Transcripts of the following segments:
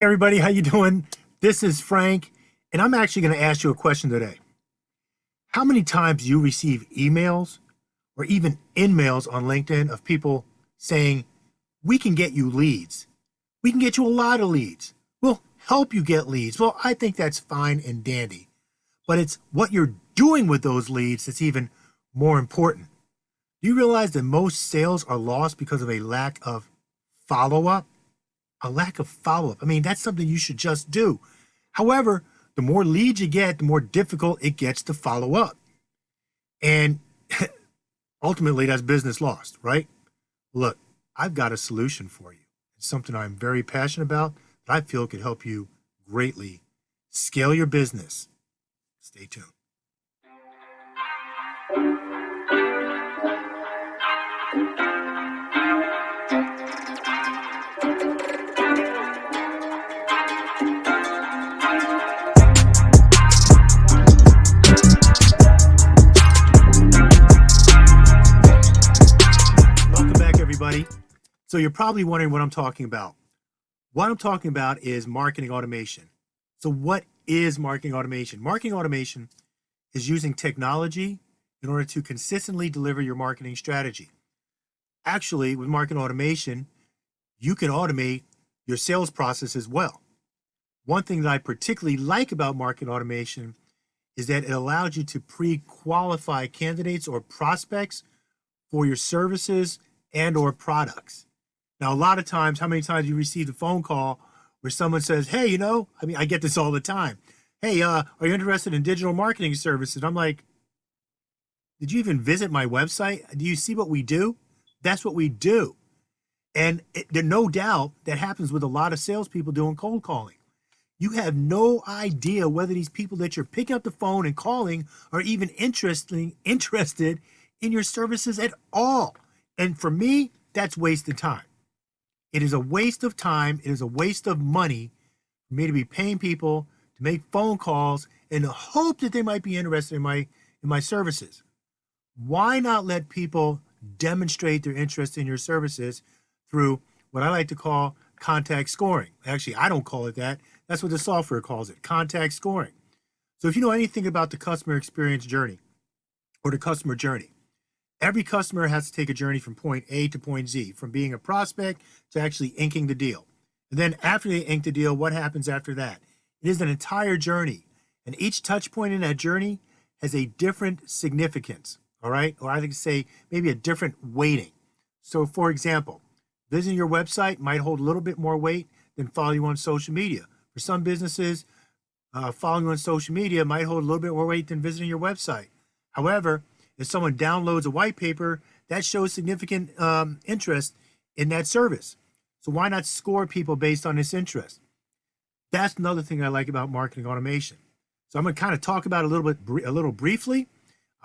Everybody, how you doing? This is Frank, and I'm actually going to ask you a question today. How many times do you receive emails or even in-mails on LinkedIn of people saying, we can get you leads. We can get you a lot of leads. We'll help you get leads. Well, I think that's fine and dandy, but it's what you're doing with those leads that's even more important. Do you realize that most sales are lost because of a lack of follow-up? A lack of follow-up. I mean, that's something you should just do. However, the more leads you get, the more difficult it gets to follow up. And ultimately, that's business lost, right? Look, I've got a solution for you. It's something I'm very passionate about that I feel could help you greatly scale your business. Stay tuned. Welcome back, everybody. So you're probably wondering what I'm talking about. What I'm talking about is marketing automation. So what is marketing automation? Marketing automation is using technology in order to consistently deliver your marketing strategy. Actually, with marketing automation, you can automate your sales process as well. One thing that I particularly like about marketing automation is that it allows you to pre-qualify candidates or prospects for your services and or products. Now, a lot of times, how many times you receive a phone call where someone says, hey, I get this all the time. Hey, are you interested in digital marketing services? I'm like, did you even visit my website? Do you see what we do? That's what we do. And there's no doubt that happens with a lot of salespeople doing cold calling. You have no idea whether these people that you're picking up the phone and calling are even interested in your services at all. And for me, that's wasted time. It is a waste of time. It is a waste of money for me to be paying people to make phone calls in the hope that they might be interested in my services. Why not let people demonstrate their interest in your services through what I like to call contact scoring? Actually, I don't call it that. That's what the software calls it, contact scoring. So if you know anything about the customer experience journey or the customer journey, every customer has to take a journey from point A to point Z, from being a prospect to actually inking the deal. And then after they ink the deal, what happens after that? It is an entire journey. And each touch point in that journey has a different significance, all right? Or I could say maybe a different weighting. So for example, visiting your website might hold a little bit more weight than following you on social media. For some businesses, following you on social media might hold a little bit more weight than visiting your website. However, if someone downloads a white paper, that shows significant interest in that service. So why not score people based on this interest? That's another thing I like about marketing automation. So I'm going to kind of talk about it a little briefly.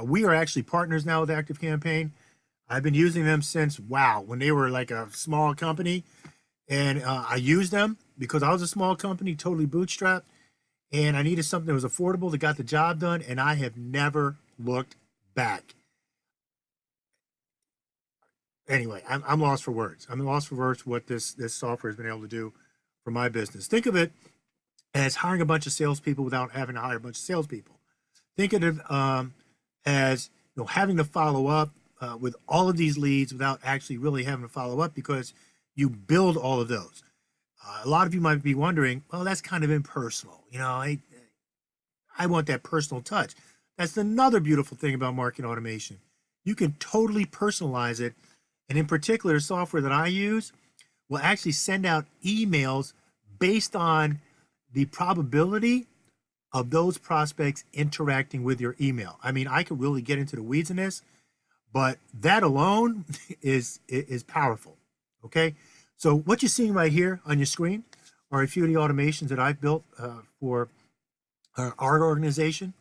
We are actually partners now with ActiveCampaign. I've been using them since, wow, when they were like a small company. And I used them because I was a small company, totally bootstrapped. And I needed something that was affordable that got the job done. And I have never looked back. Anyway, I'm lost for words. I'm lost for words for what this software has been able to do for my business. Think of it as hiring a bunch of salespeople without having to hire a bunch of salespeople. Think of it as having to follow up with all of these leads without actually really having to follow up because you build all of those. A lot of you might be wondering, well, that's kind of impersonal. I want that personal touch. That's another beautiful thing about marketing automation. You can totally personalize it. And in particular, the software that I use will actually send out emails based on the probability of those prospects interacting with your email. I mean, I could really get into the weeds in this, but that alone is powerful. Okay, so what you're seeing right here on your screen are a few of the automations that I've built for our organization.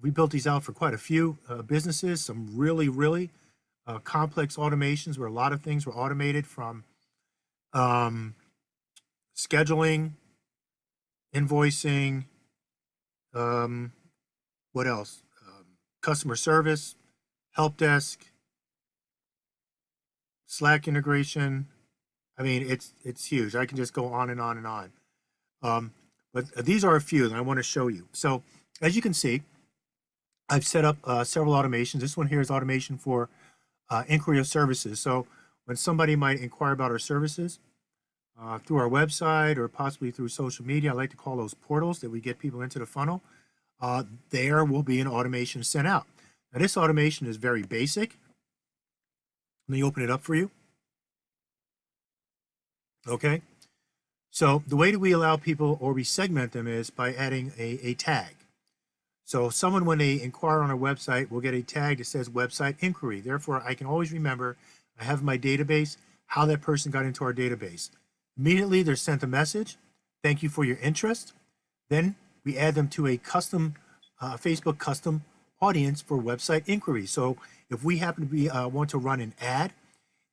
We built these out for quite a few businesses, some really complex automations where a lot of things were automated, from scheduling, invoicing, what else? Customer service, help desk, Slack integration. I mean, it's huge. I can just go on and on and on. But these are a few that I want to show you. So as you can see, I've set up several automations. This one here is automation for inquiry of services. So when somebody might inquire about our services through our website or possibly through social media, I like to call those portals that we get people into the funnel. There will be an automation sent out. Now this automation is very basic. Let me open it up for you. Okay. So the way that we allow people or we segment them is by adding a tag. So someone, when they inquire on our website, will get a tag that says website inquiry. Therefore, I can always remember, I have my database, how that person got into our database. Immediately, they're sent a message. Thank you for your interest. Then we add them to a custom Facebook custom audience for website inquiry. So if we happen to be want to run an ad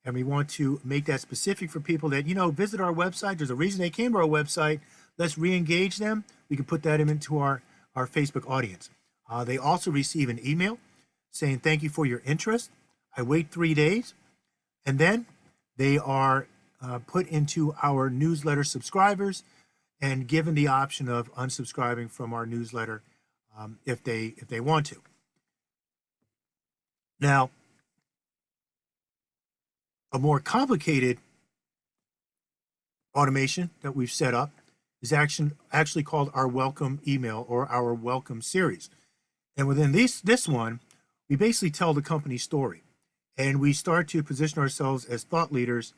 and we want to make that specific for people that, visit our website, there's a reason they came to our website, let's re-engage them, we can put that into our Facebook audience. They also receive an email saying thank you for your interest. I wait 3 days, and then they are put into our newsletter subscribers and given the option of unsubscribing from our newsletter if they want to. Now, a more complicated automation that we've set up is actually called our welcome email or our welcome series. And within this one, we basically tell the company story. And we start to position ourselves as thought leaders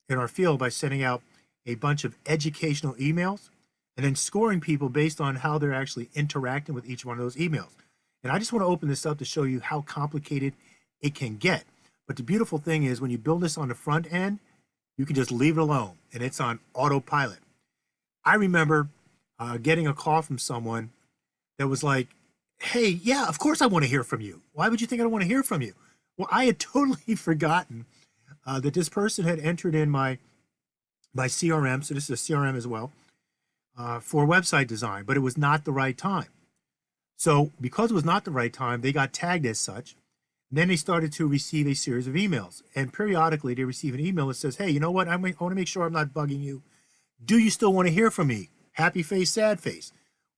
in our field by sending out a bunch of educational emails and then scoring people based on how they're actually interacting with each one of those emails. And I just want to open this up to show you how complicated it can get. But the beautiful thing is when you build this on the front end, you can just leave it alone and it's on autopilot. I remember getting a call from someone that was like, hey, yeah, of course I want to hear from you. Why would you think I don't want to hear from you? Well, I had totally forgotten that this person had entered in my CRM, so this is a CRM as well, for website design, but it was not the right time. So because it was not the right time, they got tagged as such. And then they started to receive a series of emails. And periodically they receive an email that says, hey, you know what? I want to make sure I'm not bugging you. Do you still want to hear from me? Happy face, sad face.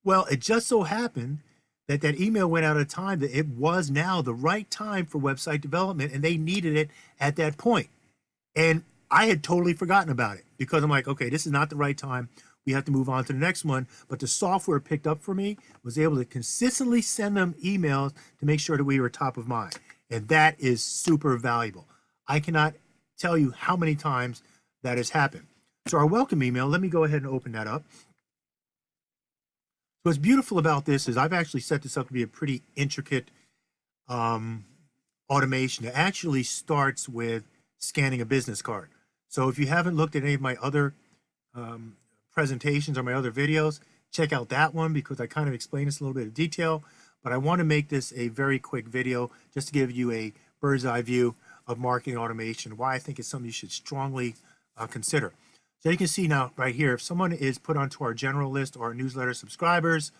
Well, it just so happened that that email went out at a time that it was now the right time for website development and they needed it at that point. And I had totally forgotten about it because I'm like, okay, this is not the right time. We have to move on to the next one. But the software picked up for me, was able to consistently send them emails to make sure that we were top of mind. And that is super valuable. I cannot tell you how many times that has happened. So our welcome email, let me go ahead and open that up. So what's beautiful about this is I've actually set this up to be a pretty intricate automation. It actually starts with scanning a business card. So if you haven't looked at any of my other presentations or my other videos, check out that one because I kind of explain this in a little bit of detail. But I want to make this a very quick video just to give you a bird's eye view of marketing automation, why I think it's something you should strongly consider. So you can see now right here, if someone is put onto our general list or our newsletter subscribers,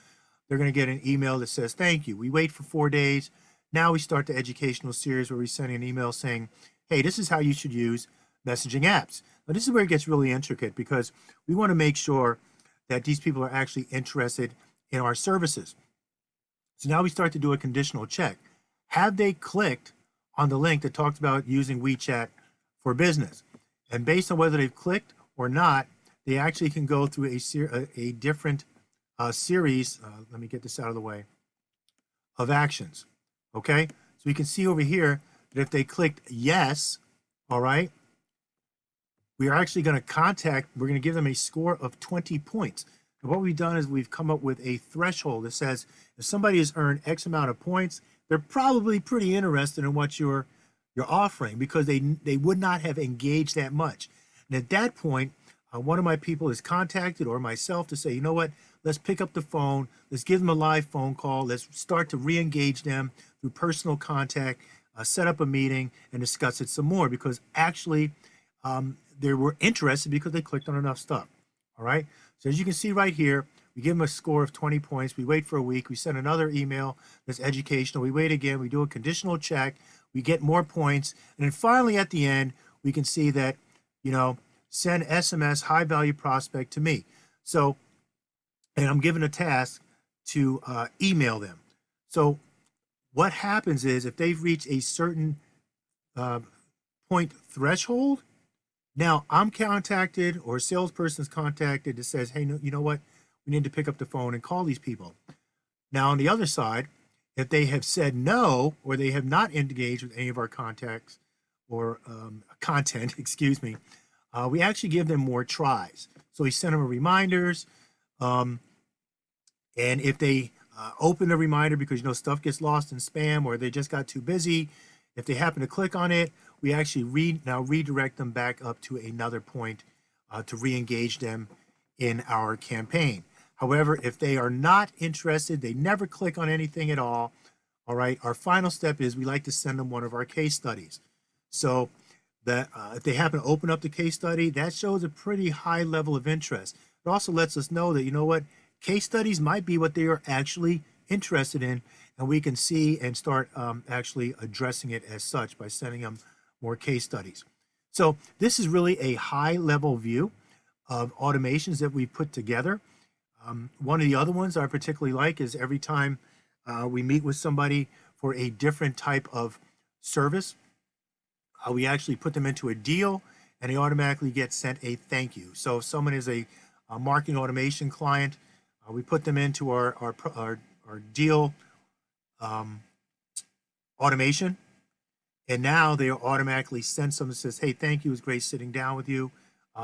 they're going to get an email that says, thank you. We wait for 4 days. Now we start the educational series where we send an email saying, hey, this is how you should use messaging apps. Now this is where it gets really intricate because we want to make sure that these people are actually interested in our services. So now we start to do a conditional check. Have they clicked on the link that talks about using WeChat for business? And based on whether they've clicked or not, they actually can go through a different series, let me get this out of the way, of actions, okay? So we can see over here that if they clicked yes, all right, we are actually gonna we're gonna give them a score of 20 points. And what we've done is we've come up with a threshold that says if somebody has earned X amount of points, they're probably pretty interested in what you're offering because they would not have engaged that much. And at that point, one of my people is contacted or myself to say, you know what, let's pick up the phone, let's give them a live phone call, let's start to re-engage them through personal contact, set up a meeting and discuss it some more because actually they were interested because they clicked on enough stuff, all right? So as you can see right here, we give them a score of 20 points, we wait for a week, we send another email that's educational, we wait again, we do a conditional check, we get more points, and then finally at the end, we can see that, send SMS high value prospect to me. So and I'm given a task to email them. So what happens is if they've reached a certain uh, point threshold, now I'm contacted or a salesperson is contacted that says, hey, no, you know what? We need to pick up the phone and call these people. Now, on the other side, if they have said no or they have not engaged with any of our contacts or content, excuse me, we actually give them more tries. So we send them reminders. Um, and if they open the reminder because, stuff gets lost in spam or they just got too busy, if they happen to click on it, we actually now redirect them back up to another point to re-engage them in our campaign. However, if they are not interested, they never click on anything at all right, our final step is we like to send them one of our case studies. So that if they happen to open up the case study, that shows a pretty high level of interest. It also lets us know that, case studies might be what they are actually interested in, and we can see and start actually addressing it as such by sending them more case studies. So this is really a high level view of automations that we put together. One of the other ones I particularly like is every time we meet with somebody for a different type of service, we actually put them into a deal and they automatically get sent a thank you. So if someone is a marketing automation client, we put them into our deal automation, and now they are automatically sent something that says, hey, thank you, it was great sitting down with you.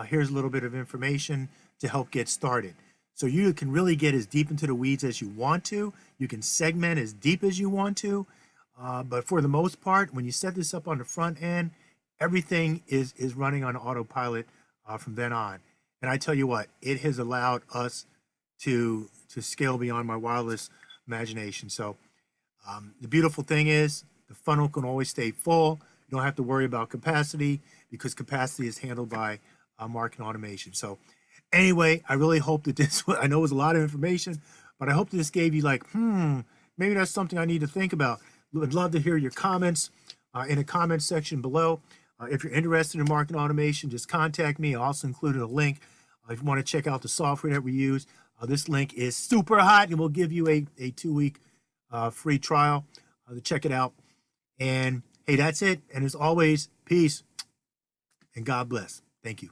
Here's a little bit of information to help get started. So you can really get as deep into the weeds as you want to. You can segment as deep as you want to. But for the most part, when you set this up on the front end, everything is running on autopilot from then on. And I tell you what, it has allowed us to scale beyond my wildest imagination. So the beautiful thing is the funnel can always stay full. You don't have to worry about capacity because capacity is handled by marketing automation. So anyway, I really hope that I know it was a lot of information, but I hope this gave you like, maybe that's something I need to think about. I'd love to hear your comments in the comments section below. If you're interested in marketing automation, just contact me. I also included a link if you want to check out the software that we use. This link is super hot and we'll give you a 2-week free trial to check it out. And hey, that's it. And as always, peace and God bless. Thank you.